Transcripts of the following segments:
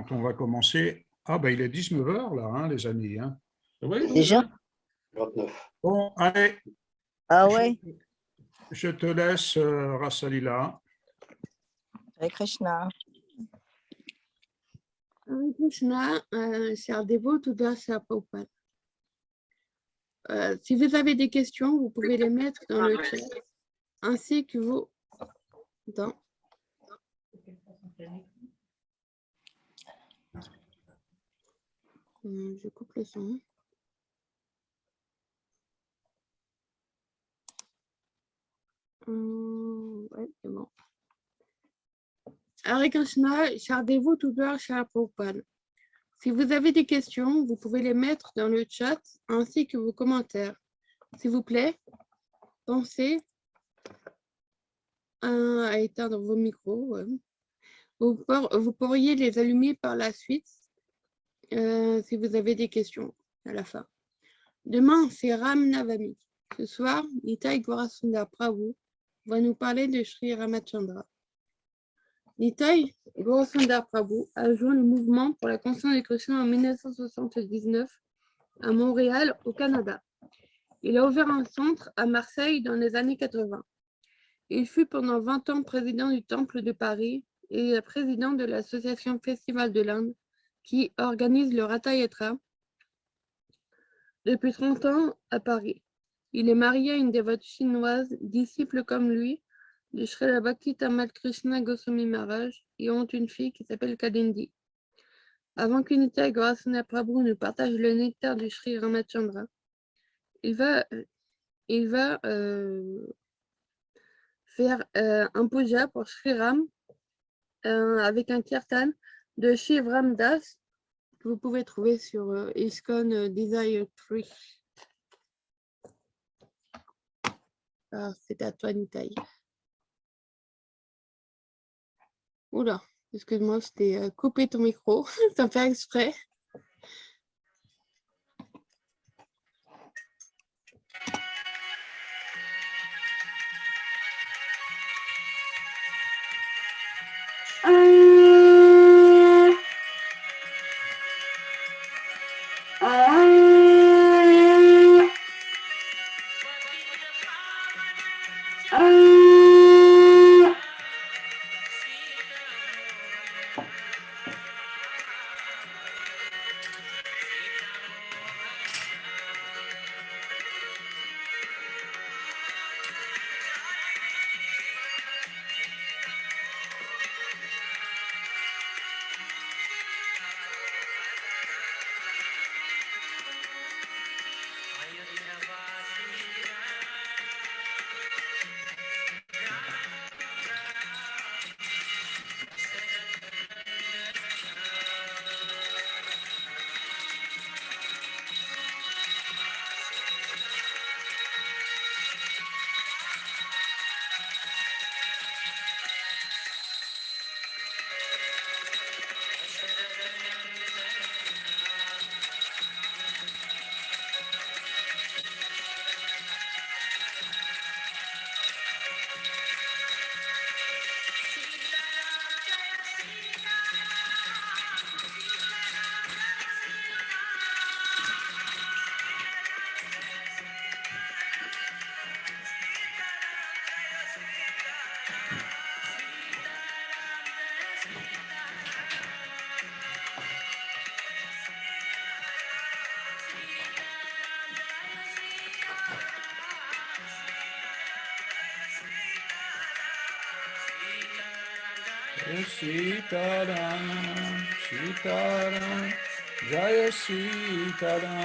quand on va commencer. Ah, ben il est 19 heures là, hein, les amis. Hein. Oui, Déjà? 29. Bon, allez, Ah ouais, je te laisse, Rasalila. Hare Krishna. Hare Krishna, chers dévots, tout d'abord, cher Prabhupada. Si vous avez des questions, vous pouvez les mettre dans le chat, ainsi que vos... Attends. Je coupe le son. Ouais, c'est bon. Hare Krishna, chers dévots, tout d'abord, cher Prabhupada. Si vous avez des questions, vous pouvez les mettre dans le chat, ainsi que vos commentaires. S'il vous plaît, pensez à éteindre vos micros. Ouais. Vous pourriez les allumer par la suite si vous avez des questions à la fin. Demain, c'est Ram Navami. Ce soir, Nitai Gaurasundar Prabhu va nous parler de Sri Ramachandra. Nitai Gaurasundar Prabhu a joint le mouvement pour la conscience de Krishna en 1979 à Montréal, au Canada. Il a ouvert un centre à Marseille dans les années 80. Il fut pendant 20 ans président du Temple de Paris et président de l'association Festival de l'Inde qui organise le Ratha Yatra depuis 30 ans à Paris. Il est marié à une dévote chinoise, disciple comme lui de Srila Bhakti Tamal Krishna Goswami Maharaj et ont une fille qui s'appelle Kalindi. Avant que Nitai Gaurasundar Prabhu ne partage le nectar du Sri Ramachandra, il va faire un puja pour Sri Ram avec un kirtan de Shiv Ram Das que vous pouvez trouver sur ISKCON Desire Tree. Ah, c'est à toi, Nitai. Oula, excuse-moi, je t'ai coupé ton micro, sans faire exprès. Sitaram, Sitaram, Jaya Sitaram.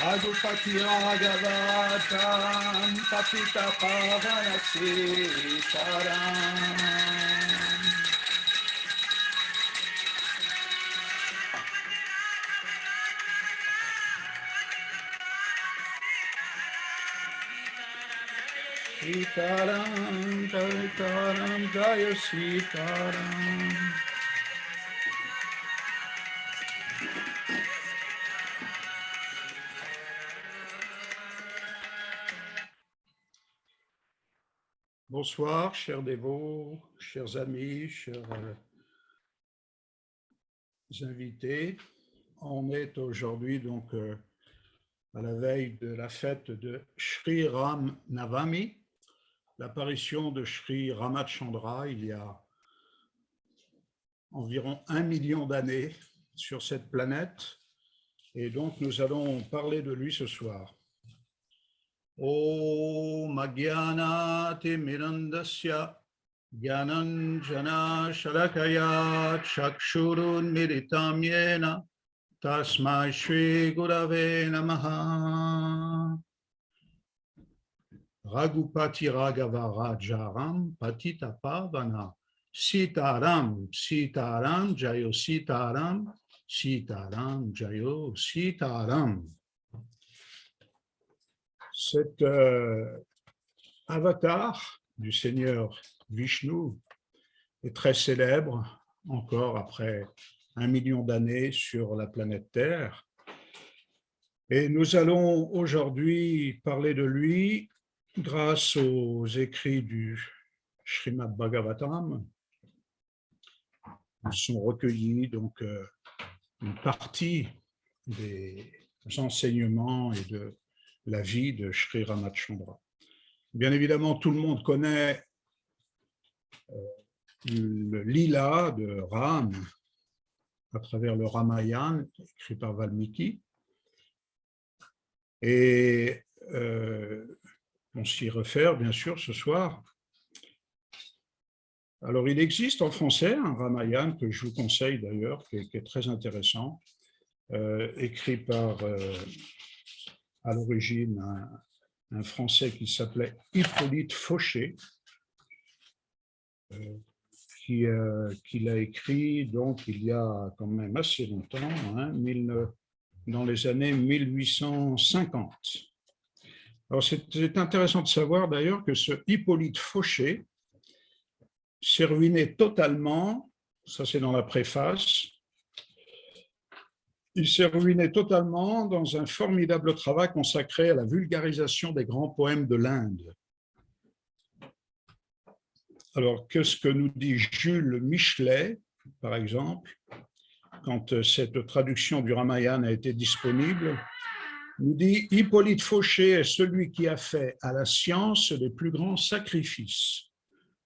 Ragupati Ragavatam Patita Pavana Sitaram. Sitaram, Sitaram, Jaya Sitaram. Bonsoir, chers dévots, chers amis, chers invités. On est aujourd'hui donc à la veille de la fête de Sri Ram Navami, l'apparition de Sri Ramachandra il y a environ 1 million d'années sur cette planète. Et donc nous allons parler de lui ce soir. Om Agyanati Mirandasya Gyananjana Shalakaya Chakshurun Miritam Yena Tasmai Shri Gurave Namaha. Ragupati Raghava Rajaram Patita Pavana Sitaram Sitaram Jayo Sitaram Sitaram Jayo Sitaram. Cet avatar du Seigneur Vishnu est très célèbre encore après 1 million d'années sur la planète Terre. Et nous allons aujourd'hui parler de lui grâce aux écrits du Srimad Bhagavatam. Ils sont recueillis donc une partie des enseignements et de la vie de Sri Ramachandra. Bien évidemment, tout le monde connaît le lila de Ram à travers le Ramayana écrit par Valmiki. Et on s'y réfère bien sûr ce soir. Alors il existe en français un Ramayana que je vous conseille d'ailleurs, qui est très intéressant, écrit par à l'origine un Français qui s'appelait Hippolyte Fauché, qui l'a écrit donc il y a quand même assez longtemps, hein, dans les années 1850. Alors c'est intéressant de savoir d'ailleurs que ce Hippolyte Fauché s'est ruiné totalement, ça c'est dans la préface, il s'est ruiné totalement dans un formidable travail consacré à la vulgarisation des grands poèmes de l'Inde. Alors, qu'est-ce que nous dit Jules Michelet, par exemple, quand cette traduction du Ramayana a été disponible, nous dit « Hippolyte Fauché est celui qui a fait à la science les plus grands sacrifices.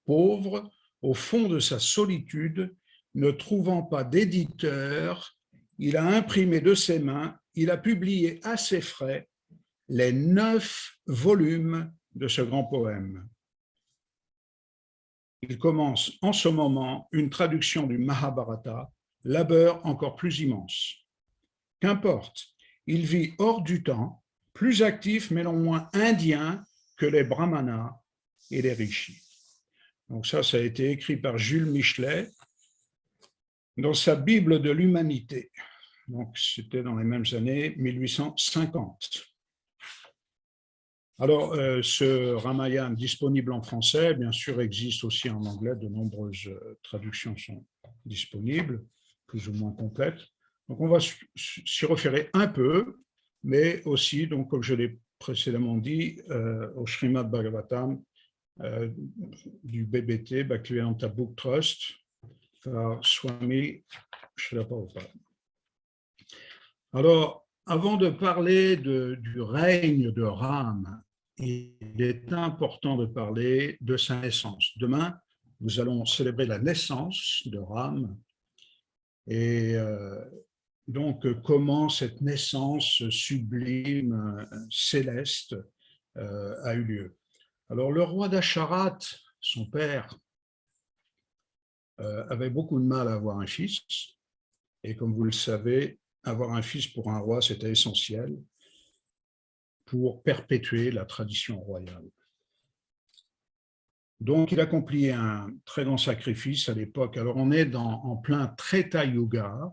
Pauvre, au fond de sa solitude, ne trouvant pas d'éditeur, il a imprimé de ses mains, il a publié à ses frais les 9 volumes de ce grand poème. Il commence en ce moment une traduction du Mahabharata, labeur encore plus immense. Qu'importe, il vit hors du temps, plus actif mais non moins indien que les brahmanas et les rishis. » Donc ça a été écrit par Jules Michelet dans sa Bible de l'humanité. Donc c'était dans les mêmes années 1850. Alors, ce Ramayana disponible en français, bien sûr, existe aussi en anglais. De nombreuses traductions sont disponibles, plus ou moins complètes. Donc, on va s'y référer un peu, mais aussi, donc, comme je l'ai précédemment dit, au Srimad Bhagavatam du BBT, Bhaktivedanta Book Trust, par Swami Srila Prabhupada. Alors, avant de parler du règne de Ram, il est important de parler de sa naissance. Demain, nous allons célébrer la naissance de Ram et donc comment cette naissance sublime, céleste, a eu lieu. Alors, le roi d'Asharat, son père, avait beaucoup de mal à avoir un fils et comme vous le savez, avoir un fils pour un roi, c'était essentiel. pour perpétuer la tradition royale. Donc, il accomplit un très grand sacrifice à l'époque. Alors, on est en plein Treta Yuga.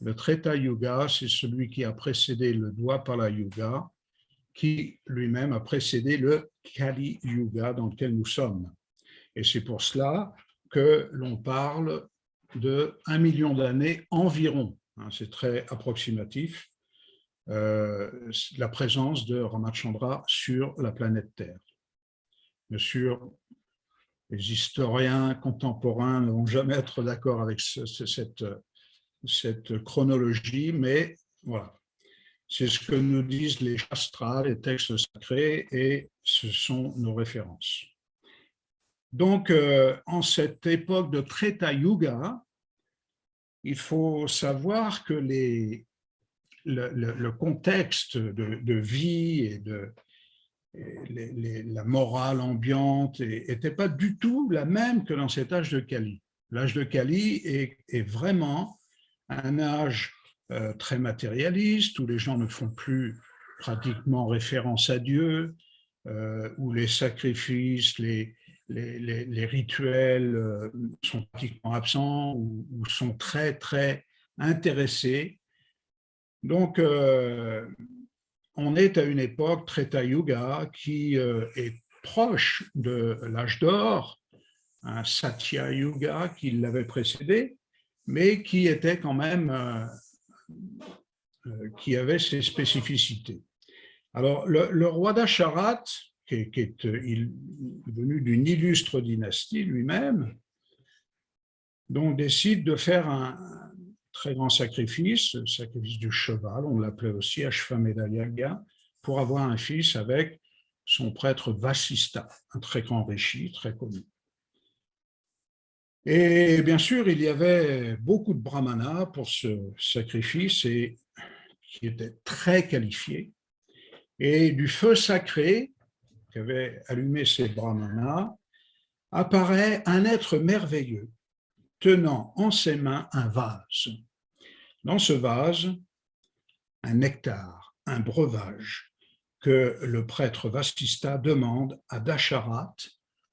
Le Treta Yuga, c'est celui qui a précédé le Dwapara Yuga, qui lui-même a précédé le Kali Yuga dans lequel nous sommes. Et c'est pour cela que l'on parle de 1 million d'années environ, c'est très approximatif, la présence de Ramachandra sur la planète Terre. Bien sûr, les historiens contemporains ne vont jamais être d'accord avec cette chronologie, mais voilà, c'est ce que nous disent les shastras, les textes sacrés, et ce sont nos références. Donc, en cette époque de Treta Yuga, il faut savoir que le contexte de vie et la morale ambiante n'était pas du tout la même que dans cet âge de Kali. L'âge de Kali est vraiment un âge très matérialiste, où les gens ne font plus pratiquement référence à Dieu, où les sacrifices, les rituels sont pratiquement absents ou sont très, très intéressés. Donc, on est à une époque Treta Yuga qui est proche de l'âge d'or, un Satya Yuga qui l'avait précédé, mais qui était quand même, qui avait ses spécificités. Alors, le roi d'Asharat, qui est venu d'une illustre dynastie lui-même, donc décide de faire un très grand sacrifice, le sacrifice du cheval, on l'appelait aussi Ashvamedha Yaga, pour avoir un fils avec son prêtre Vasista, un très grand rishi, très connu. Et bien sûr, il y avait beaucoup de brahmanas pour ce sacrifice et qui étaient très qualifiés. Et du feu sacré qu'avaient allumé ces brahmanas apparaît un être merveilleux tenant en ses mains un vase. Dans ce vase, un nectar, un breuvage que le prêtre Vasista demande à Dasharat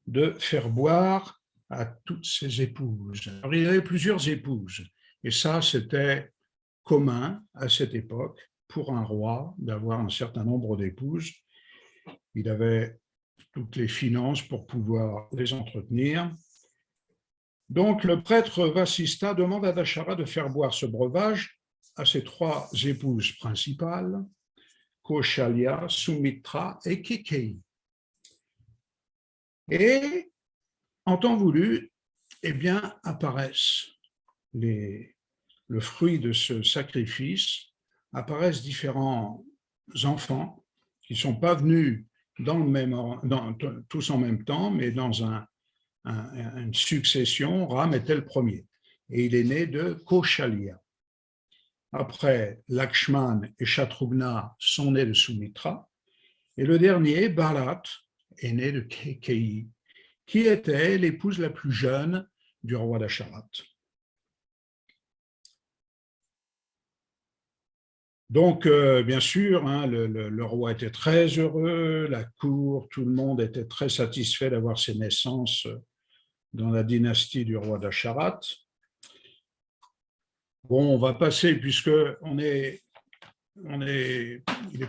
de faire boire à toutes ses épouses. Alors, il y avait plusieurs épouses, et ça, c'était commun à cette époque pour un roi d'avoir un certain nombre d'épouses. Il avait toutes les finances pour pouvoir les entretenir. Donc, le prêtre Vasista demande à Dasharat de faire boire ce breuvage à ses 3 épouses principales, Kaushalya, Sumitra et Kekeyi. Et en temps voulu, eh bien, apparaissent le fruit de ce sacrifice, apparaissent différents enfants qui ne sont pas venus tous en même temps, mais dans une succession. Ram était le premier, et il est né de Kaushalya. Après, Lakshman et Shatrughna sont nés de Sumitra, et le dernier, Bharat, est né de Kekeyi, qui était l'épouse la plus jeune du roi d'Asharat. Donc, bien sûr, le roi était très heureux, la cour, tout le monde était très satisfait d'avoir ses naissances dans la dynastie du roi d'Asharat. Bon, on va passer, puisque il est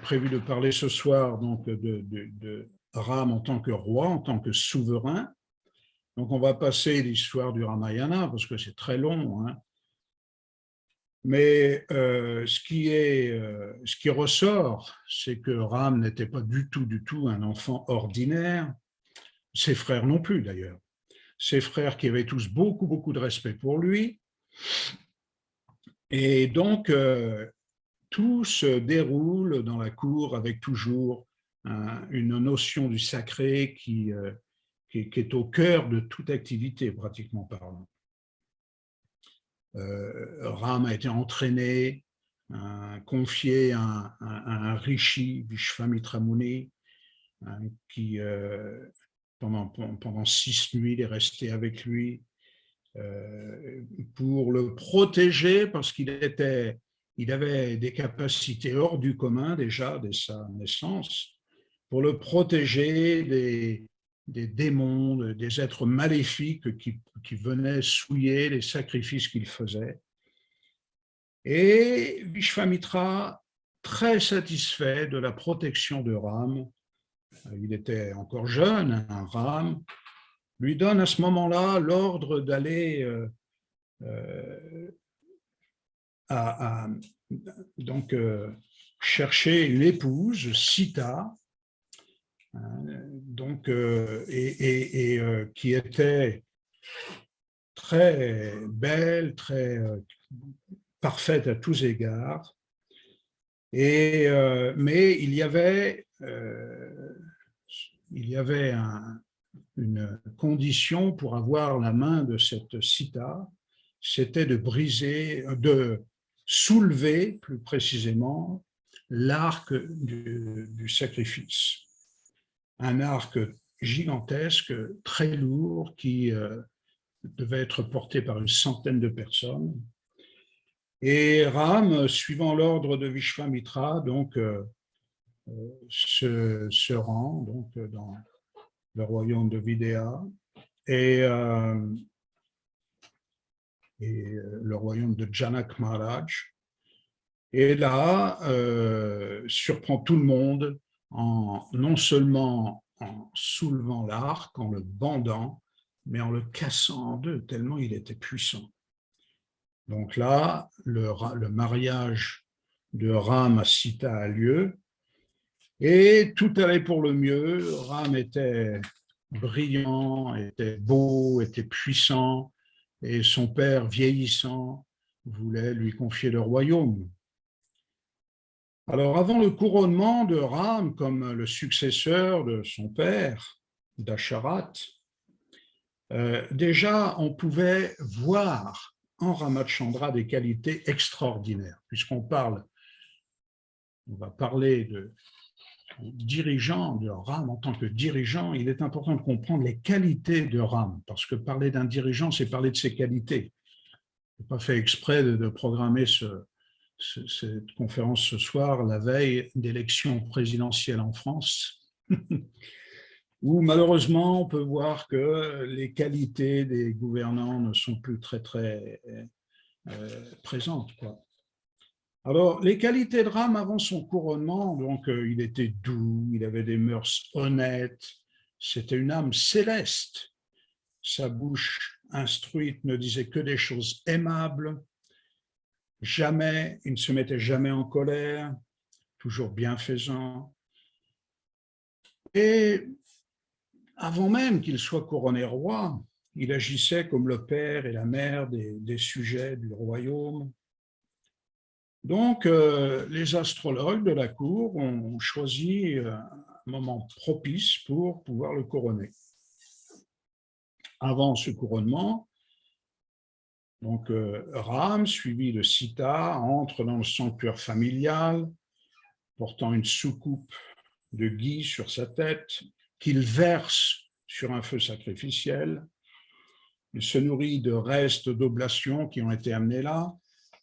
prévu de parler ce soir donc de Ram en tant que roi, en tant que souverain. Donc, on va passer l'histoire du Ramayana, parce que c'est très long. Mais ce qui ressort, c'est que Ram n'était pas du tout un enfant ordinaire, ses frères non plus d'ailleurs. Ses frères qui avaient tous beaucoup de respect pour lui. Et donc, tout se déroule dans la cour avec toujours une notion du sacré qui est au cœur de toute activité, pratiquement parlant. Ram a été entraîné, confié à un rishi, Vishvamitra Muni, qui pendant 6 nuits, il est resté avec lui pour le protéger, parce qu'il était il avait des capacités hors du commun déjà dès sa naissance pour le protéger des démons, des êtres maléfiques qui venaient souiller les sacrifices qu'il faisait. Et Vishvamitra, très satisfait de la protection de Ram, il était encore jeune, un Ram, lui donne à ce moment-là l'ordre d'aller donc chercher une épouse, Sita, donc, qui était très belle, très parfaite à tous égards. Mais il y avait une condition pour avoir la main de cette Sita, c'était de soulever plus précisément l'arc du sacrifice. Un arc gigantesque, très lourd, qui devait être porté par une centaine de personnes. Et Ram, suivant l'ordre de Vishvamitra, donc, se rend donc, dans le royaume de Vidya et le royaume de Janak Maharaj. Et là, surprend tout le monde non seulement en soulevant l'arc, en le bandant, mais en le cassant en deux, tellement il était puissant. Donc là, le mariage de Ram à Sita a lieu, et tout allait pour le mieux. Ram était brillant, était beau, était puissant, et son père, vieillissant, voulait lui confier le royaume. Alors, avant le couronnement de Ram comme le successeur de son père, Dasharat, déjà on pouvait voir en Ramachandra des qualités extraordinaires. Puisqu'on va parler de dirigeant, de Ram en tant que dirigeant, il est important de comprendre les qualités de Ram, parce que parler d'un dirigeant, c'est parler de ses qualités. Je n'ai pas fait exprès de programmer cette conférence ce soir, la veille d'élections présidentielles en France, où malheureusement on peut voir que les qualités des gouvernants ne sont plus très présentes, quoi. Alors, les qualités de Ram avant son couronnement, donc il était doux, il avait des mœurs honnêtes, c'était une âme céleste. Sa bouche instruite ne disait que des choses aimables. Jamais, il ne se mettait jamais en colère, toujours bienfaisant. Et avant même qu'il soit couronné roi, il agissait comme le père et la mère des sujets du royaume. Donc, les astrologues de la cour ont choisi un moment propice pour pouvoir le couronner. Avant ce couronnement, donc Ram, suivi de Sita, entre dans le sanctuaire familial, portant une soucoupe de ghee sur sa tête, qu'il verse sur un feu sacrificiel. Il se nourrit de restes d'oblations qui ont été amenés là,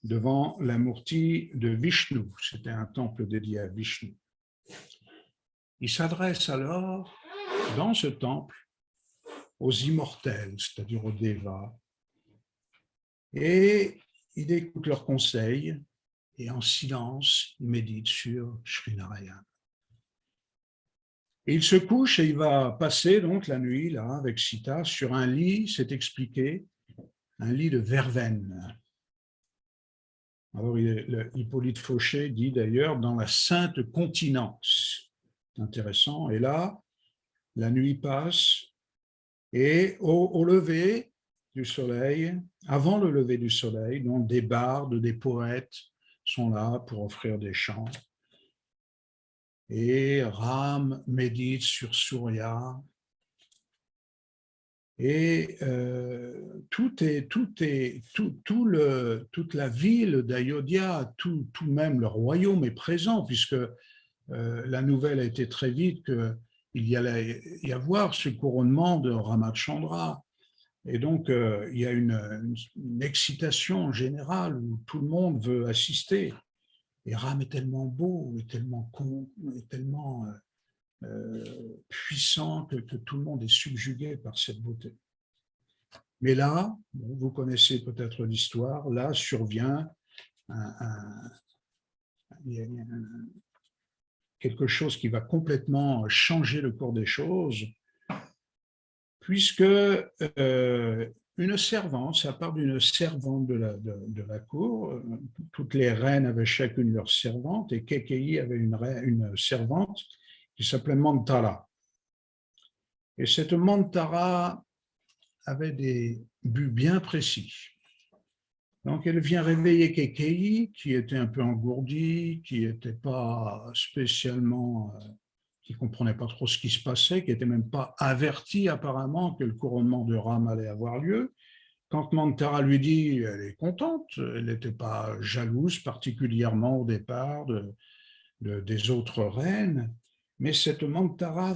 devant la Murti de Vishnu. C'était un temple dédié à Vishnu. Il s'adresse alors, dans ce temple, aux immortels, c'est-à-dire aux Devas, et il écoute leurs conseils, et en silence, il médite sur Shrinarayan. Et il se couche et il va passer donc la nuit, là, avec Sita, sur un lit, c'est expliqué, un lit de verveine. Alors, Hippolyte Fauché dit d'ailleurs dans la sainte continence. C'est intéressant. Et là, la nuit passe et au lever du soleil, avant le lever du soleil, donc des bardes, des poètes sont là pour offrir des chants. Et Ram médite sur Surya. Et toute la ville d'Ayodhya, tout même le royaume est présent, puisque la nouvelle a été très vite qu'il y allait y avoir ce couronnement de Ramachandra. Et donc, il y a une excitation générale où tout le monde veut assister. Et Ram est tellement beau, est tellement puissant que tout le monde est subjugué par cette beauté. Mais là, bon, vous connaissez peut-être l'histoire, là survient quelque chose qui va complètement changer le cours des choses, puisque une servante, ça part d'une servante de la cour, toutes les reines avaient chacune leur servante, et Kekeï avait une servante qui s'appelait Mantara. Et cette Mantara avait des buts bien précis. Donc, elle vient réveiller Kekeï, qui était un peu engourdi, qui n'était pas spécialement, qui ne comprenait pas trop ce qui se passait, qui n'était même pas averti apparemment que le couronnement de Ram allait avoir lieu. Quand Mantara lui dit, elle est contente, elle n'était pas jalouse particulièrement au départ des autres reines, mais cette Mantara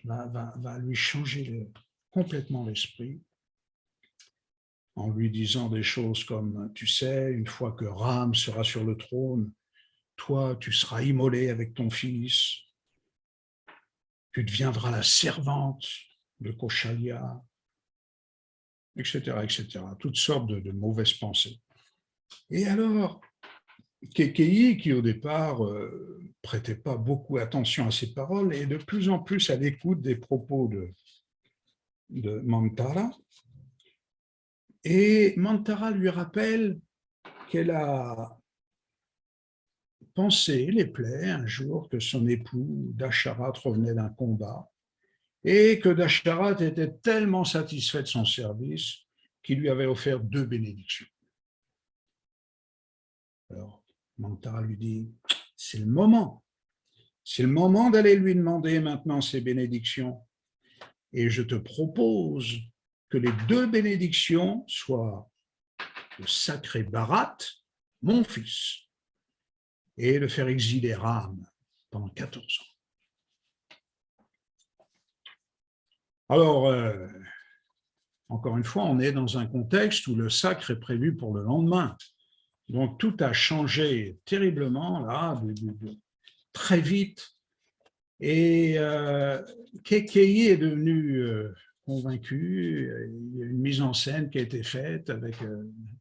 va lui changer complètement l'esprit, en lui disant des choses comme « Tu sais, une fois que Ram sera sur le trône, toi, tu seras immolé avec ton fils, tu deviendras la servante de Koshalya, etc., etc. » Toutes sortes de mauvaises pensées. Et alors, Kekeï, qui au départ prêtait pas beaucoup attention à ces paroles, est de plus en plus à l'écoute des propos de Mantara. Et Mantara lui rappelle qu'elle a pensé les plaies un jour que son époux Dasharat revenait d'un combat et que Dasharat était tellement satisfait de son service qu'il lui avait offert 2 bénédictions. Alors, Mantara lui dit, c'est le moment d'aller lui demander maintenant ces bénédictions et je te propose que les 2 bénédictions soient le sacré Bharat, mon fils, et de faire exiler Ram pendant 14 ans. Alors, encore une fois, on est dans un contexte où le sacre est prévu pour le lendemain. Donc, tout a changé terriblement, là, très vite. Et Kekeï est devenu convaincu. Il y a une mise en scène qui a été faite avec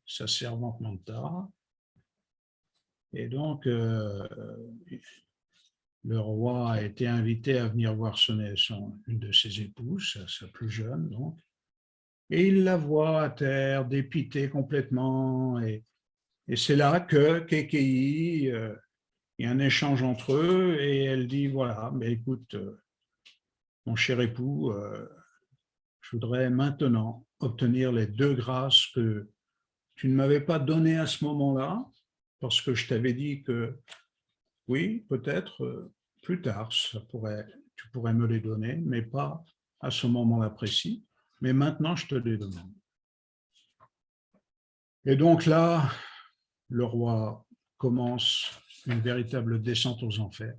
sa servante Mantara. Et donc, le roi a été invité à venir voir une de ses épouses, sa plus jeune, donc. Et il la voit à terre, dépitée complètement. Et c'est là que Kekeï, il y a un échange entre eux et elle dit, voilà, mais écoute, mon cher époux, je voudrais maintenant obtenir les 2 grâces que tu ne m'avais pas données à ce moment-là, parce que je t'avais dit que oui, peut-être plus tard, tu pourrais me les donner, mais pas à ce moment-là précis. Mais maintenant, je te les demande. Et donc là, le roi commence une véritable descente aux enfers.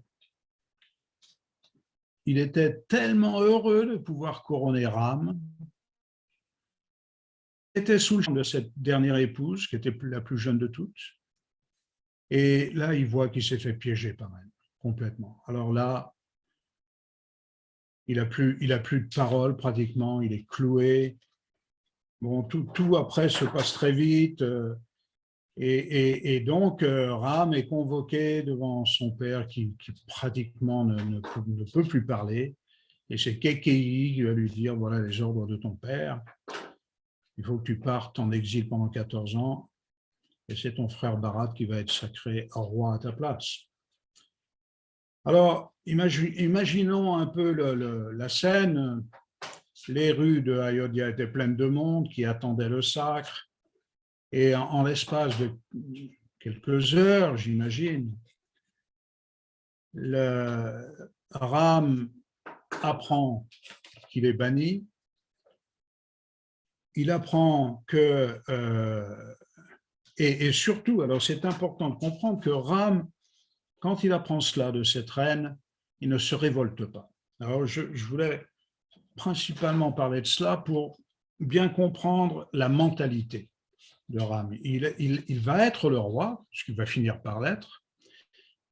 Il était tellement heureux de pouvoir couronner Ram. Il était sous le charme de cette dernière épouse, qui était la plus jeune de toutes. Et là, il voit qu'il s'est fait piéger par elle, complètement. Alors là, il a plus de parole pratiquement, il est cloué. Bon, tout après se passe très vite. Et donc, Ram est convoqué devant son père qui pratiquement ne peut plus parler. Et c'est Kekeï qui va lui dire, voilà les ordres de ton père. Il faut que tu partes en exil pendant 14 ans. Et c'est ton frère Bharat qui va être sacré roi à ta place. Alors, imaginons un peu la scène. Les rues de Ayodhya étaient pleines de monde qui attendait le sacre. Et en l'espace de quelques heures, j'imagine, Ram apprend qu'il est banni. Il apprend que... et surtout, alors c'est important de comprendre que Ram, quand il apprend cela de cette reine, il ne se révolte pas. Alors je voulais principalement parler de cela pour bien comprendre la mentalité de Ram. Il va être le roi, ce qu'il va finir par l'être,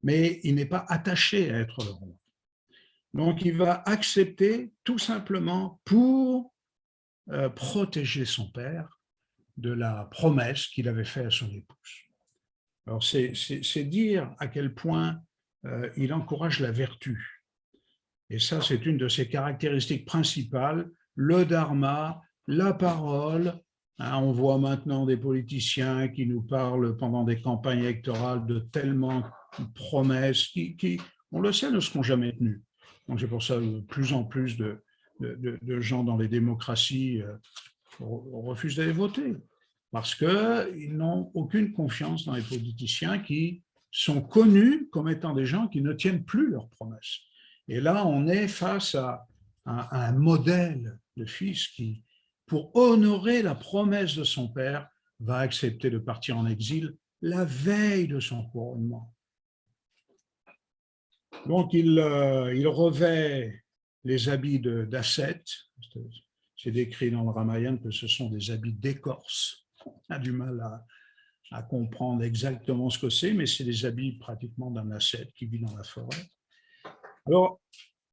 mais il n'est pas attaché à être le roi. Donc, il va accepter tout simplement pour protéger son père de la promesse qu'il avait faite à son épouse. Alors, c'est dire à quel point il encourage la vertu. Et ça, c'est une de ses caractéristiques principales, le dharma, la parole. On voit maintenant des politiciens qui nous parlent pendant des campagnes électorales de tellement de promesses qui, on le sait, ne seront jamais tenues. Donc, c'est pour ça que de plus en plus de gens dans les démocraties refusent d'aller voter, parce qu'ils n'ont aucune confiance dans les politiciens qui sont connus comme étant des gens qui ne tiennent plus leurs promesses. Et là, on est face à un modèle de fils qui, pour honorer la promesse de son père, va accepter de partir en exil la veille de son couronnement. Donc, il revêt les habits d'ascète. C'est décrit dans le Ramayana que ce sont des habits d'écorce. On a du mal à comprendre exactement ce que c'est, mais c'est des habits pratiquement d'un ascète qui vit dans la forêt. Alors,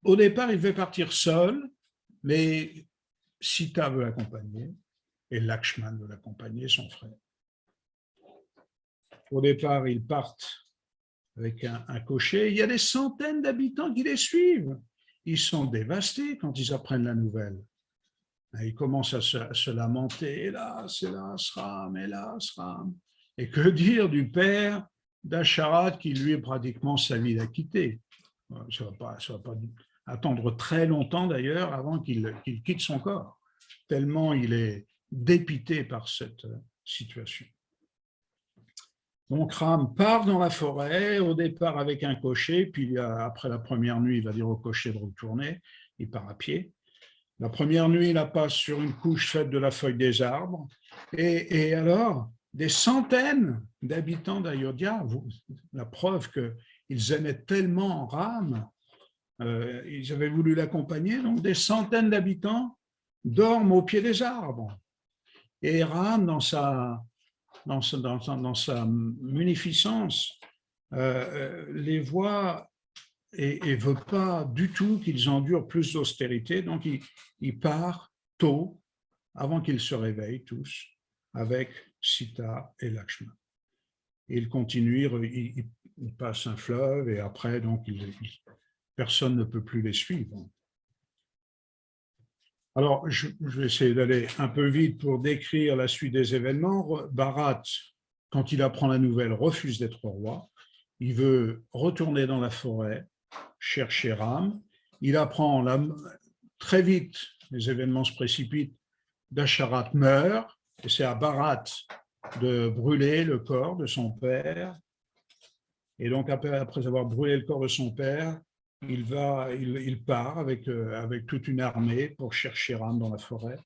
au départ, il devait partir seul, mais Sita veut l'accompagner et Lakshman veut l'accompagner, son frère. Au départ, ils partent avec un cocher. Il y a des centaines d'habitants qui les suivent. Ils sont dévastés quand ils apprennent la nouvelle. Ils commencent à se lamenter. Hélas, hélas, Ram, hélas, Ram. Et que dire du père d'Asharat qui, lui, pratiquement sa vie l'a quitté. Ça ne va pas attendre très longtemps, d'ailleurs, avant qu'il quitte son corps, tellement il est dépité par cette situation. Donc, Ram part dans la forêt, au départ avec un cocher, puis après la première nuit, il va dire au cocher de retourner, il part à pied. La première nuit, il la passe sur une couche faite de la feuille des arbres, et alors, des centaines d'habitants d'Ayodhya, la preuve qu'ils aimaient tellement Ram, ils avaient voulu l'accompagner, donc des centaines d'habitants dorment au pied des arbres. Et Ram, dans sa munificence, les voit et ne veut pas du tout qu'ils endurent plus d'austérité, donc il part tôt, avant qu'ils se réveillent tous, avec Sita et Lakshman. Et il continue, il passe un fleuve et après, donc, personne ne peut plus les suivre. Alors, je vais essayer d'aller un peu vite pour décrire la suite des événements. Bharat, quand il apprend la nouvelle, refuse d'être roi. Il veut retourner dans la forêt, chercher Ram. Il apprend très vite, les événements se précipitent, Dasharat meurt, et c'est à Bharat de brûler le corps de son père. Et donc, après avoir brûlé le corps de son père, il part avec toute une armée pour chercher Ram dans la forêt,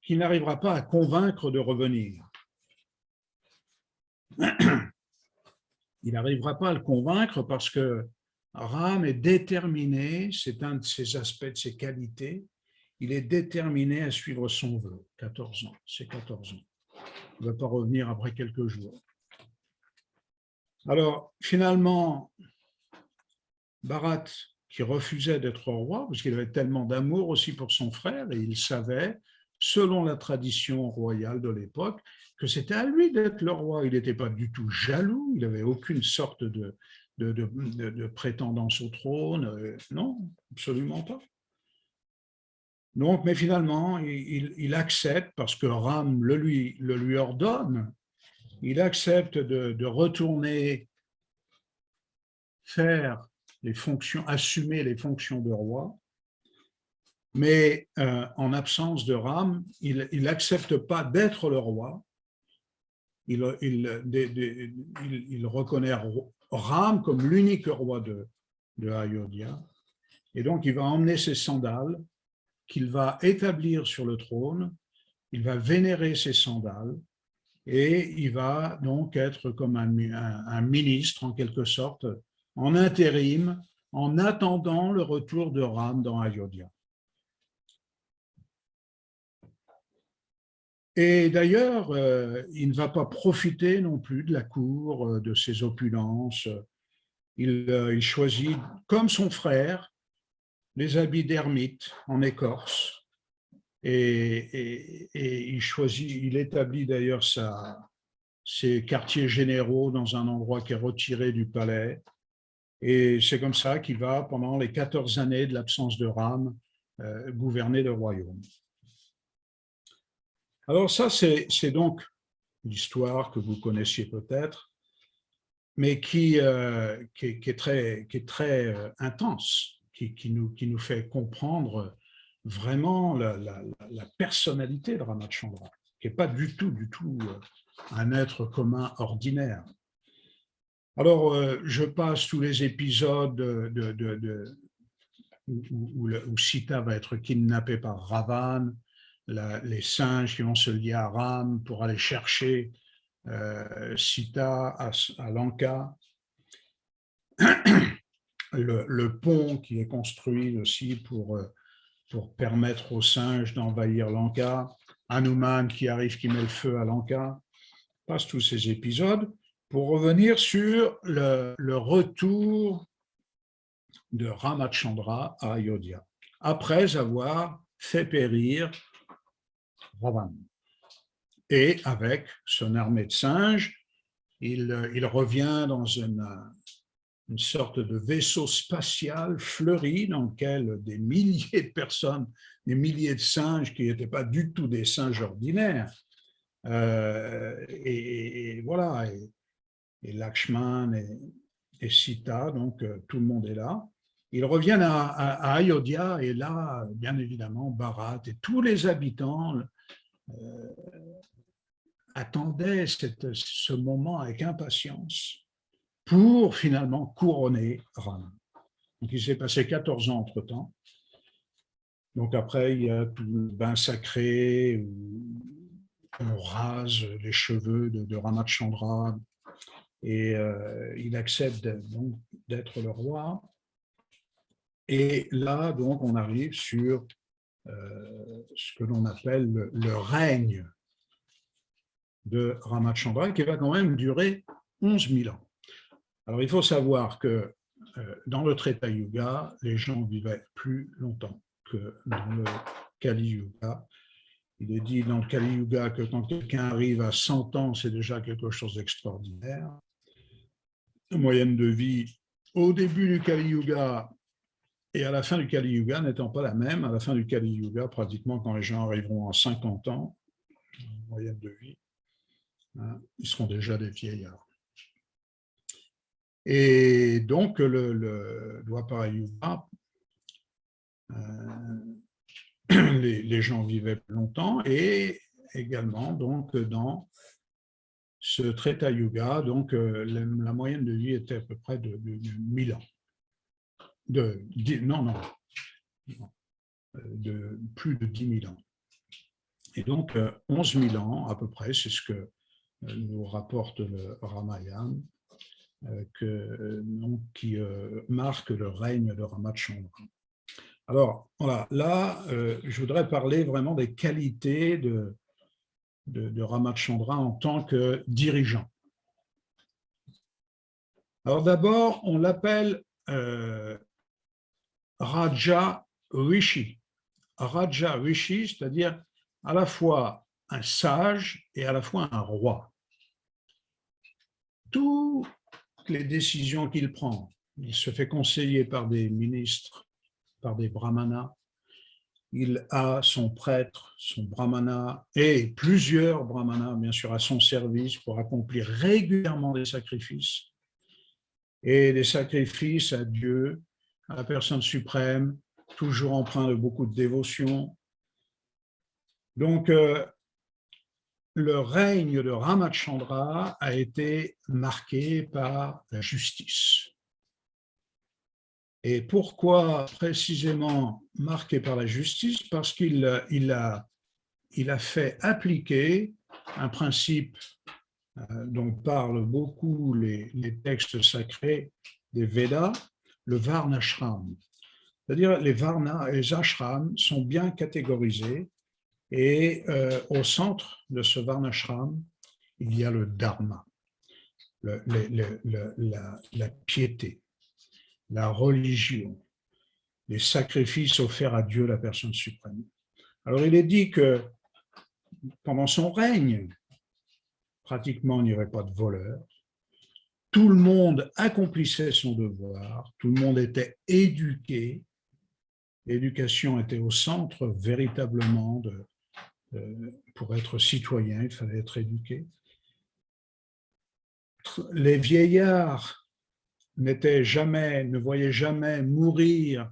qui n'arrivera pas à convaincre de revenir. Il n'arrivera pas à le convaincre parce que Ram est déterminé, c'est un de ses aspects, de ses qualités, il est déterminé à suivre son vœu, 14 ans, c'est 14 ans. Il ne va pas revenir après quelques jours. Alors, finalement, Bharat, qui refusait d'être roi, parce qu'il avait tellement d'amour aussi pour son frère, et il savait, selon la tradition royale de l'époque, que c'était à lui d'être le roi. Il n'était pas du tout jaloux, il n'avait aucune sorte de prétendance au trône, non, absolument pas. Donc, mais finalement, il accepte, parce que Ram le lui ordonne, il accepte de retourner faire les fonctions, assumer les fonctions de roi, mais en absence de Ram, il n'accepte pas d'être le roi. Il reconnaît Ram comme l'unique roi de Ayodhya, et donc il va emmener ses sandales qu'il va établir sur le trône, il va vénérer ses sandales, et il va donc être comme un ministre en quelque sorte, en intérim, en attendant le retour de Ram dans Ayodhya. Et d'ailleurs, il ne va pas profiter non plus de la cour, de ses opulences. Il choisit, comme son frère, les habits d'ermite en écorce. Et il établit d'ailleurs ses quartiers généraux dans un endroit qui est retiré du palais. Et c'est comme ça qu'il va, pendant les 14 années de l'absence de Ram, gouverner le royaume. Alors ça, c'est donc l'histoire que vous connaissiez peut-être, mais qui est très intense, qui nous fait comprendre vraiment la personnalité de Ramachandra, qui n'est pas du tout un être commun ordinaire. Alors, je passe tous les épisodes où Sita va être kidnappée par Ravan, les singes qui vont se lier à Ram pour aller chercher Sita à Lanka, le pont qui est construit aussi pour permettre aux singes d'envahir Lanka, Hanuman qui arrive, qui met le feu à Lanka. Je passe tous ces épisodes pour revenir sur le retour de Ramachandra à Ayodhya, après avoir fait périr Ravan. Et avec son armée de singes, il revient dans une sorte de vaisseau spatial fleuri dans lequel des milliers de personnes, des milliers de singes qui n'étaient pas du tout des singes ordinaires, et voilà, et Lakshman et Sita, donc tout le monde est là. Ils reviennent à Ayodhya et là, bien évidemment, Bharat et tous les habitants attendaient ce moment avec impatience pour finalement couronner Ram. Donc il s'est passé 14 ans entre-temps. Donc après, il y a tout le bain sacré où on rase les cheveux de Ramachandra et il accepte donc d'être le roi. Et là, donc, on arrive sur ce que l'on appelle le règne de Ramachandra, qui va quand même durer 11 000 ans. Alors, il faut savoir que dans le Treta Yuga, les gens vivaient plus longtemps que dans le Kali Yuga. Il est dit dans le Kali Yuga que quand quelqu'un arrive à 100 ans, c'est déjà quelque chose d'extraordinaire. La moyenne de vie au début du Kali Yuga et à la fin du Kali Yuga n'étant pas la même. À la fin du Kali Yuga, pratiquement quand les gens arriveront à 50 ans, moyenne de vie, hein, ils seront déjà des vieillards. Et donc, le Dwapara Yuga, les gens vivaient plus longtemps, et également donc, dans ce Treta Yuga, donc, la moyenne de vie était à peu près de 1000 ans. De plus de 10 000 ans. Et donc, 11 000 ans à peu près, c'est ce que nous rapporte le Ramayana, qui marque le règne de Ramachandra. Alors, voilà, là, je voudrais parler vraiment des qualités de Ramachandra en tant que dirigeant. Alors d'abord, on l'appelle Raja Rishi. Raja Rishi, c'est-à-dire à la fois un sage et à la fois un roi. Toutes les décisions qu'il prend, il se fait conseiller par des ministres, par des brahmanas. Il a son prêtre, son brahmana et plusieurs brahmanas, bien sûr, à son service pour accomplir régulièrement des sacrifices. Et des sacrifices à Dieu, à la personne suprême, toujours empreint de beaucoup de dévotion. Donc, le règne de Ramachandra a été marqué par la justice. Et pourquoi précisément marqué par la justice? Parce qu'il a fait appliquer un principe dont parlent beaucoup les textes sacrés des Védas, le Varnashram. C'est-à-dire les Varnas et les Ashrams sont bien catégorisés Et au centre de ce Varnashram, il y a le dharma, la piété, la religion, les sacrifices offerts à Dieu, la personne suprême. Alors il est dit que pendant son règne, pratiquement il n'y avait pas de voleurs, tout le monde accomplissait son devoir, tout le monde était éduqué, l'éducation était au centre véritablement pour être citoyen, il fallait être éduqué. Les vieillards ne voyaient jamais mourir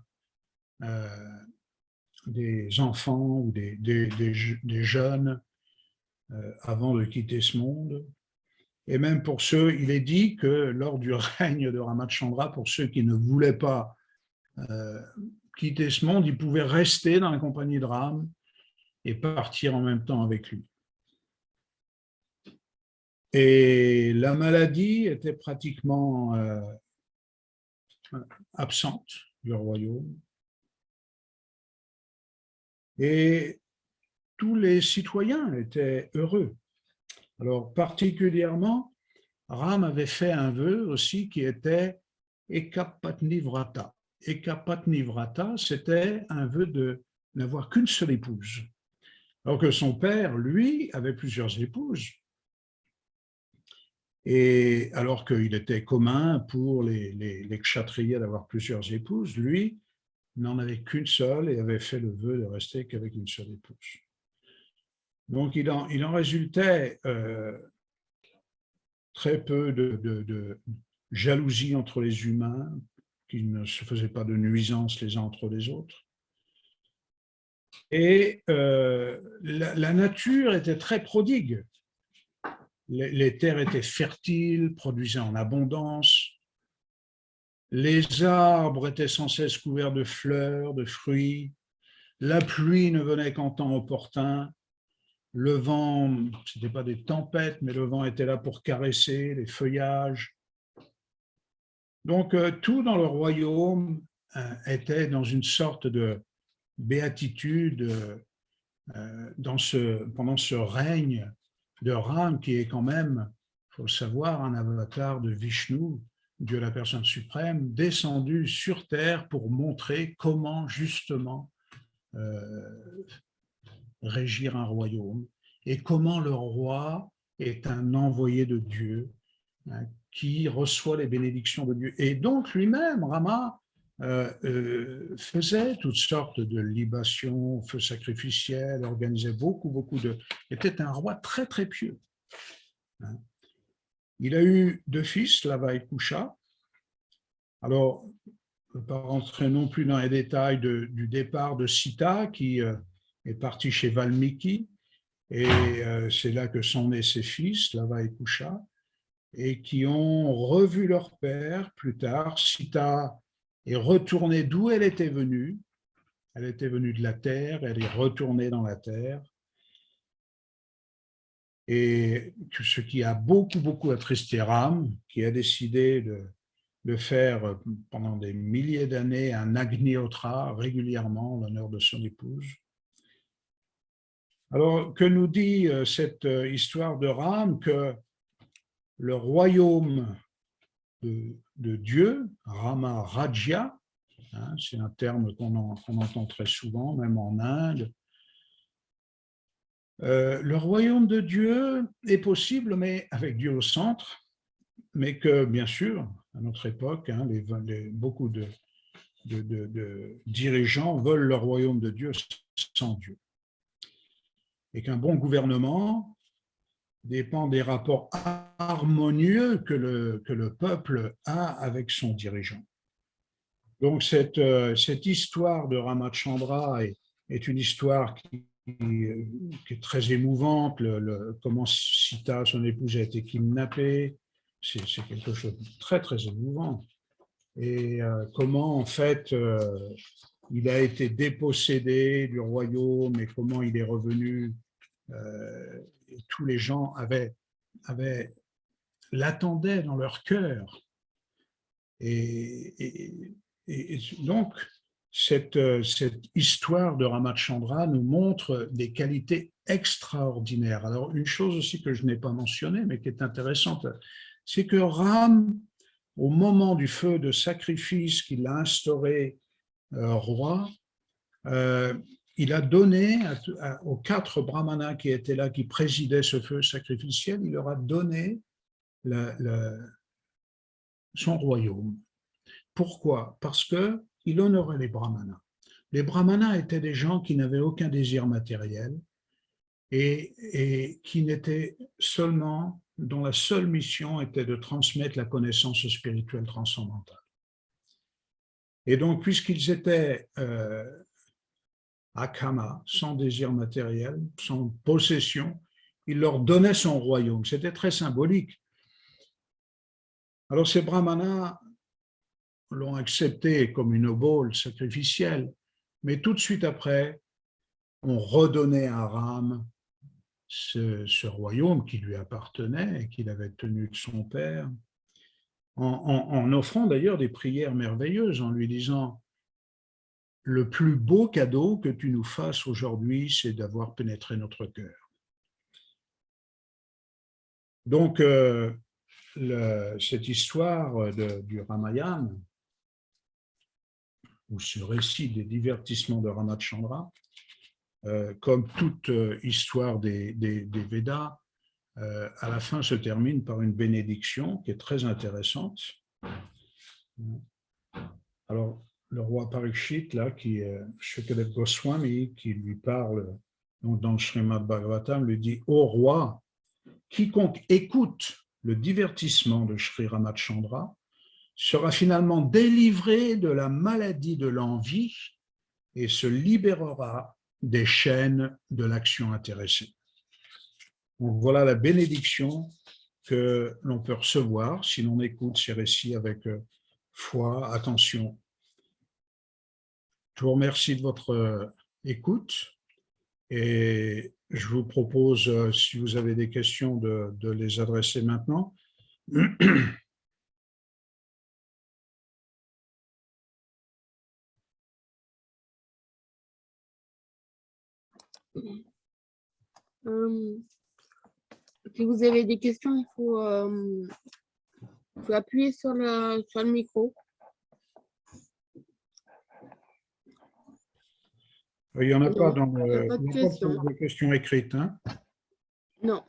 des enfants ou des jeunes avant de quitter ce monde. Et même pour ceux, il est dit que lors du règne de Ramachandra, pour ceux qui ne voulaient pas quitter ce monde, ils pouvaient rester dans la compagnie de Ram et partir en même temps avec lui. Et la maladie était pratiquement absente du royaume. Et tous les citoyens étaient heureux. Alors, particulièrement, Ram avait fait un vœu aussi qui était Ekapatni Vrata. Ekapatni Vrata, c'était un vœu de n'avoir qu'une seule épouse. Alors que son père, lui, avait plusieurs épouses. Et alors qu'il était commun pour les kshatriyas d'avoir plusieurs épouses, lui n'en avait qu'une seule et avait fait le vœu de rester qu'avec une seule épouse. Donc il en résultait très peu de jalousie entre les humains, qui ne se faisaient pas de nuisances les uns entre les autres. Et la nature était très prodigue. Les terres étaient fertiles, produisaient en abondance. Les arbres étaient sans cesse couverts de fleurs, de fruits. La pluie ne venait qu'en temps opportun. Le vent, ce n'était pas des tempêtes, mais le vent était là pour caresser les feuillages. Donc, tout dans le royaume était dans une sorte de béatitude pendant ce règne de Ram, qui est quand même, il faut le savoir, un avatar de Vishnu, Dieu la personne suprême, descendu sur terre pour montrer comment justement régir un royaume et comment le roi est un envoyé de Dieu qui reçoit les bénédictions de Dieu. Et donc lui-même, Rama, faisait toutes sortes de libations, feux sacrificiels, organisait beaucoup de... était un roi très, très pieux. Il a eu 2 fils, Lava et Kusha. Alors, je ne vais pas rentrer non plus dans les détails du départ de Sita, qui est parti chez Valmiki, et c'est là que sont nés ses fils, Lava et Kusha, et qui ont revu leur père plus tard. Sita est retournée d'où elle était venue de la terre, elle est retournée dans la terre, et ce qui a beaucoup attristé Ram, qui a décidé de faire pendant des milliers d'années un Agnihotra régulièrement en l'honneur de son épouse. Alors, que nous dit cette histoire de Ram? Que le royaume de Dieu, Rama Rajya, c'est un terme qu'on entend très souvent, même en Inde. Le royaume de Dieu est possible, mais avec Dieu au centre, mais que, bien sûr, à notre époque, beaucoup de dirigeants veulent le royaume de Dieu sans Dieu. Et qu'un bon gouvernement dépend des rapports harmonieux que le peuple a avec son dirigeant. Donc cette histoire de Ramachandra est une histoire qui est très émouvante. Comment Sita, son épouse, a été kidnappée, c'est quelque chose de très émouvant. Et comment en fait il a été dépossédé du royaume et comment il est revenu. Et tous les gens l'attendaient dans leur cœur. Et donc, cette histoire de Ramachandra nous montre des qualités extraordinaires. Alors, une chose aussi que je n'ai pas mentionnée, mais qui est intéressante, c'est que Ram, au moment du feu de sacrifice qu'il a instauré roi, il a donné aux 4 brahmanas qui étaient là, qui présidaient ce feu sacrificiel, il leur a donné son royaume. Pourquoi? Parce qu'il honorait les brahmanas. Les brahmanas étaient des gens qui n'avaient aucun désir matériel et qui n'étaient seulement, dont la seule mission était de transmettre la connaissance spirituelle transcendantale. Et donc, puisqu'ils étaient akama, sans désir matériel, sans possession, il leur donnait son royaume. C'était très symbolique. Alors, ces brahmanas l'ont accepté comme une obole sacrificielle, mais tout de suite après, on redonnait à Ram ce royaume qui lui appartenait et qu'il avait tenu de son père, en offrant d'ailleurs des prières merveilleuses, en lui disant « Le plus beau cadeau que tu nous fasses aujourd'hui, c'est d'avoir pénétré notre cœur. » Donc, cette histoire du Ramayana, ou ce récit des divertissements de Ramachandra, comme toute histoire des Védas, à la fin se termine par une bénédiction qui est très intéressante. Alors, le roi Parikshit, là, qui est Shukadeva Goswami, qui lui parle donc dans le Srimad Bhagavatam, lui dit « Ô roi, quiconque écoute le divertissement de Sri Ramachandra sera finalement délivré de la maladie de l'envie et se libérera des chaînes de l'action intéressée. » Donc voilà la bénédiction que l'on peut recevoir si l'on écoute ces récits avec foi, attention. Je vous remercie de votre écoute et je vous propose, si vous avez des questions, de les adresser maintenant. Si vous avez des questions, il faut appuyer sur le micro. Il n'y en a pas dans de questions écrites. Hein? Non.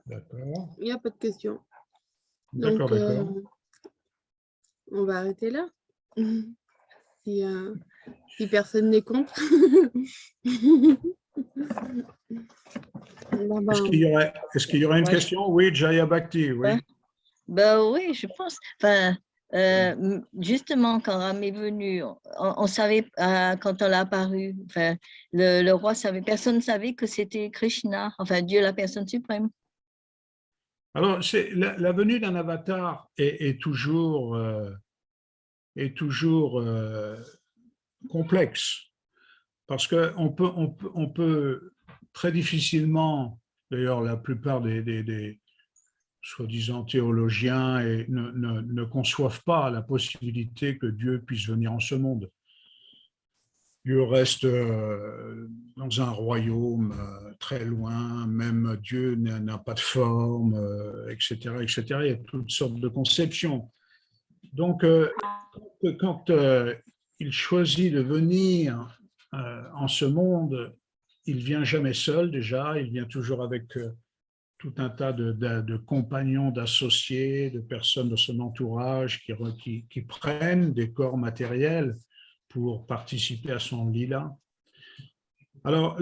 D'accord. Il n'y a pas de questions. D'accord, d'accord. On va arrêter là. Si personne n'est contre. Est-ce qu'il y aurait une question? Oui, Jaya Bhakti, oui. Oui, je pense. Enfin, justement, quand Ram est venu, on savait, quand on l'a apparu, enfin, le roi savait, personne ne savait que c'était Krishna, enfin Dieu, la personne suprême. Alors, la venue d'un avatar est toujours complexe, parce qu'on peut très difficilement, d'ailleurs la plupart des soi-disant théologiens ne conçoivent pas la possibilité que Dieu puisse venir en ce monde. Dieu reste dans un royaume très loin, même Dieu n'a pas de forme, etc., etc. Il y a toutes sortes de conceptions. Donc, quand il choisit de venir en ce monde, il ne vient jamais seul déjà, il vient toujours avec tout un tas de compagnons, d'associés, de personnes de son entourage qui prennent des corps matériels pour participer à son lila. Alors,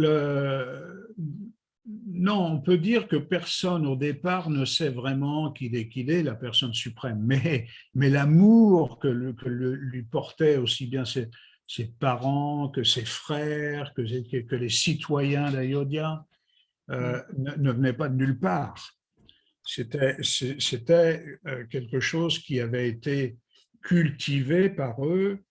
non, on peut dire que personne au départ ne sait vraiment qu'il est la personne suprême, mais l'amour que lui portaient aussi bien ses parents que ses frères, que les citoyens d'Ayodhya ne venait pas de nulle part. C'était quelque chose qui avait été cultivé par eux,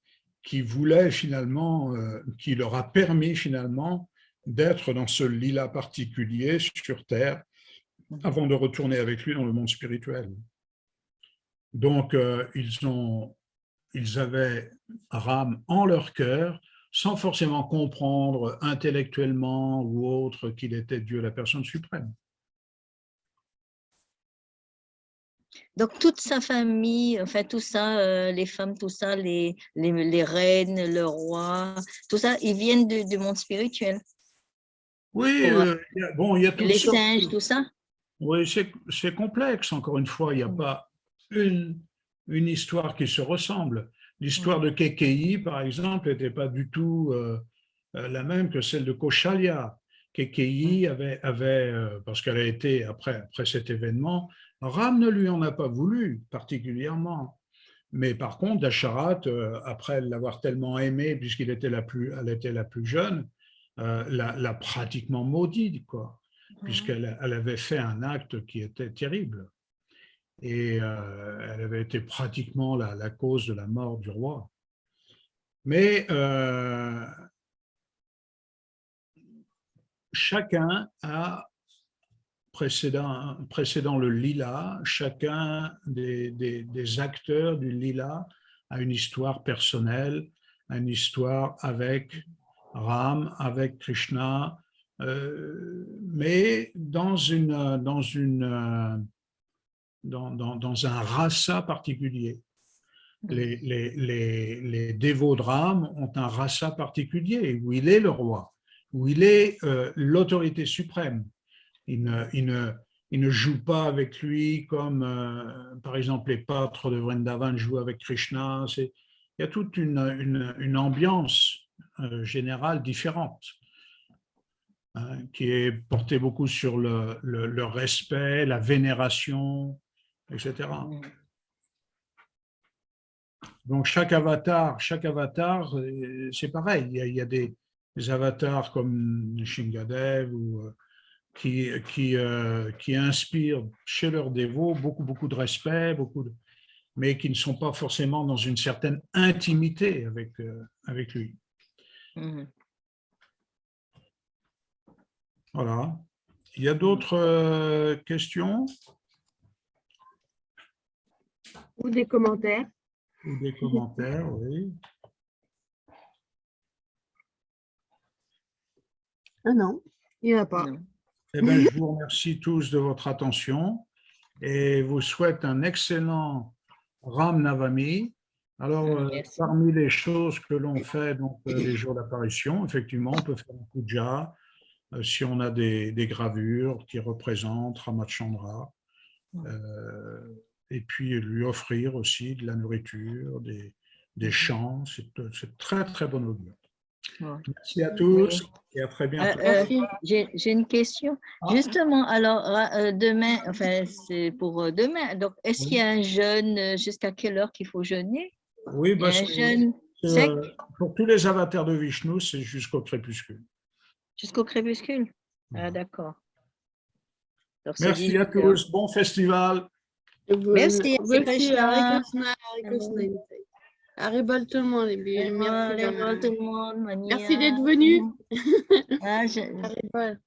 qui voulait finalement, qui leur a permis finalement d'être dans ce lila particulier sur Terre avant de retourner avec lui dans le monde spirituel. Donc, ils ont ils avaient Ram en leur cœur, sans forcément comprendre intellectuellement ou autre qu'il était Dieu, la personne suprême. Donc, toute sa famille, enfin, tout ça, les femmes, tout ça, les reines, le roi, tout ça, ils viennent du monde spirituel. Oui, il y a toutes Les sortes. singes, tout ça. Oui, c'est complexe, encore une fois, il n'y a pas une histoire qui se ressemble. L'histoire de Kekei, par exemple, n'était pas du tout la même que celle de Koshalya. Kekei parce qu'elle a été, après cet événement, Ram ne lui en a pas voulu particulièrement. Mais par contre, Dasharat, après l'avoir tellement aimée, puisqu'elle était la plus jeune, l'a pratiquement maudite, quoi, puisqu'elle avait fait un acte qui était terrible. Et elle avait été pratiquement la cause de la mort du roi. Mais chacun a, précédant le lila, chacun des acteurs du lila a une histoire personnelle, une histoire avec Ram, avec Krishna, mais dans un rasa particulier. Les dévots de Ram ont un rasa particulier, où il est le roi, où il est l'autorité suprême. Il ne joue pas avec lui comme, par exemple, les pâtres de Vrindavan jouent avec Krishna. Il y a toute une ambiance générale différente, hein, qui est portée beaucoup sur le respect, la vénération, etc. Donc, chaque avatar, c'est pareil. Il y a des avatars comme Shingadev ou qui inspirent chez leurs dévots beaucoup de respect, mais qui ne sont pas forcément dans une certaine intimité avec lui. Voilà. Il y a d'autres questions? Ou des commentaires? Ou des commentaires, oui. Ah non, il n'y en a pas. Non. Eh bien, je vous remercie tous de votre attention et vous souhaite un excellent Ram Navami. Alors, parmi les choses que l'on fait donc, les jours d'apparition, effectivement, on peut faire un puja si on a des gravures qui représentent Ramachandra, et puis lui offrir aussi de la nourriture, des chants. C'est très, très bon augure. Merci à tous et à très bientôt. J'ai une question. Justement, alors demain, enfin c'est pour demain, donc est-ce qu'il y a un jeûne, jusqu'à quelle heure qu'il faut jeûner? Oui, Il y a un jeûne sec pour tous les avatars de Vishnu, c'est jusqu'au crépuscule. Jusqu'au crépuscule? Ah, d'accord. Merci à tous, bon festival. Merci, Hare Krishna. Haribol tout le monde. Haribol tout le monde. Merci d'être venu. Ah, Haribol.